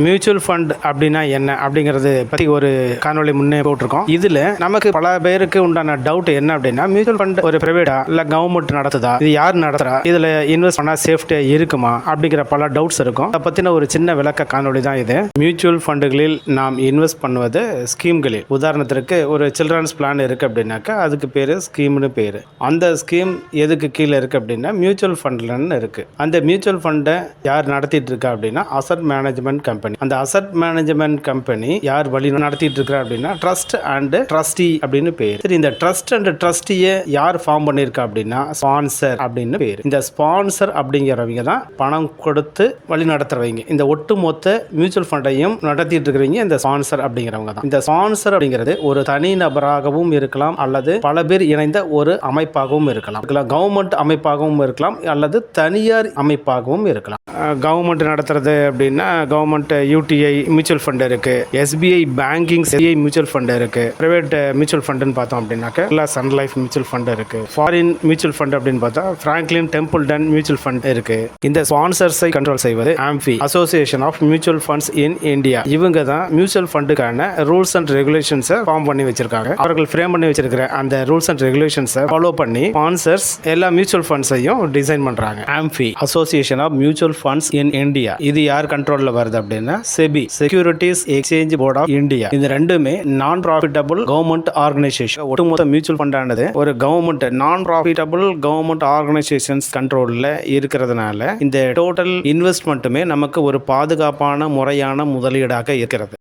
Mutual fund அப்படின்னா என்ன அப்படிங்கிறது பற்றி ஒரு காணொலி முன்னே போட்டிருக்கோம். இதில் நமக்கு பல பேருக்கு உண்டான டவுட் என்ன அப்படின்னா, மியூச்சுவல் ஃபண்ட் ஒரு பிரைவேட்டா இல்லை கவர்மெண்ட் நடத்துதா, இது யார் நடத்துறா, இதில் இன்வெஸ்ட் பண்ணால் சேஃப்டியாக இருக்குமா அப்படிங்கிற பல டவுட்ஸ் இருக்கும். அதை பற்றின ஒரு சின்ன விளக்க காணொலி தான் இது. மியூச்சுவல் ஃபண்டுகளில் நாம் இன்வெஸ்ட் பண்ணுவது ஸ்கீம்களில், உதாரணத்திற்கு ஒரு சில்ட்ரன்ஸ் பிளான் இருக்குது அப்படின்னாக்கா அதுக்கு பேர் ஸ்கீம்னு பேர். அந்த ஸ்கீம் எதுக்கு கீழே இருக்குது அப்படின்னா மியூச்சுவல் ஃபண்ட்லன்னு இருக்குது. அந்த மியூச்சுவல் ஃபண்டை யார் நடத்திட்டு இருக்கா அப்படின்னா அசட் மேனேஜ்மெண்ட் கம்பெனி. அந்த அசட் மேனேஜ்மெண்ட் கம்பெனி யார் வழி நடத்திட்டு இருக்கிறா அப்படின்னா ட்ரஸ்ட் அண்ட் ட்ரஸ்டி அப்படின்னு பேர். சரி, இந்த ட்ரஸ்ட் அண்ட் ட்ரஸ்டியை யார் ஃபார்ம் பண்ணியிருக்கா அப்படின்னா ஸ்பான்சர் அப்படின்னு பேர். இந்த ஸ்பான்சர் அப்படிங்கிறவங்க தான் பணம் கொடுத்து வழி நடத்துறவங்க. இந்த ஒட்டுமொத்த மியூச்சுவல் ஃபண்டையும் நடத்திட்டு இருக்கிறவங்க இந்த ஸ்பான்சர் அப்படிங்கிறவங்க தான். இந்த ஸ்பான்சர் அப்படிங்கிறது ஒரு தனி நபராகவும் இருக்கலாம் அல்லது பல பேர் இணைந்த ஒரு அமைப்பாகவும் இருக்கலாம். கவர்மெண்ட் அமைப்பாகவும் இருக்கலாம் அல்லது தனியார் அமைப்பாகவும் இருக்கலாம். கவர்மெண்ட் நடத்துறது அப்படின்னா கவர்மெண்ட் யூடிஐ மியூச்சுவல் ஃபண்ட் இருக்கு, எஸ்பிஐ பேங்கிங் மியூச்சுவல் ஃபண்ட் இருக்கு, பிரைவேட் மியூச்சுவல் ஃபண்டுன்னு பார்த்தோம் அப்படின்னாக்க சன் லைஃப் மியூச்சுவல் ஃபண்ட் இருக்கு, ஃபாரின் மியூச்சுவல் ஃபண்ட் அப்படின்னு பார்த்தா பிராங்க்லின் டெம்பிள்டன் மியூச்சுவல் ஃபண்ட் இருக்கு. இந்த ஸ்பான்சர்ஸை கண்ட்ரோல் செய்வது AMFI, association of mutual funds in India. இவங்க தான் மியூச்சுவல் ஃபண்டுக்கான ரூல்ஸ் அண்ட் ரெகுலேஷன்ஸை ஃபார்ம் பண்ணி வச்சிருக்காங்க. அவர்கள் ஃப்ரேம் பண்ணி வச்சிருக்கிற அந்த ரூல்ஸ் அண்ட் ரெகுலேஷன்ஸை ஃபாலோ பண்ணி ஸ்பான்சர்ஸ் எல்லா மியூச்சுவல் ஃபண்ட்ஸையும் டிசைன் பண்றாங்க. AMFI, association of mutual funds in India. இது யார் கண்ட்ரோல்ல வருது அப்படின்னா SEBI, securities exchange board of India. இது ரெண்டுமே நான் ப்ராஃபிட்டபிள் கவர்மெண்ட் ஆர்கனைசேஷன். ஒட்டுமொத்த மியூச்சுவல் ஃபண்ட் ஆனது ஒரு கவர்மெண்ட் நான் ப்ராஃபிட்டபிள் கவர்மெண்ட் ஆர்கனைசேஷன்ஸ் கண்ட்ரோல்ல இருக்கிறதுனால இந்த டோட்டல் இன்வெஸ்ட்மெண்ட்டுமே நமக்கு ஒரு பாதுகாப்பான முறையான முதலீடாக இருக்கிறது.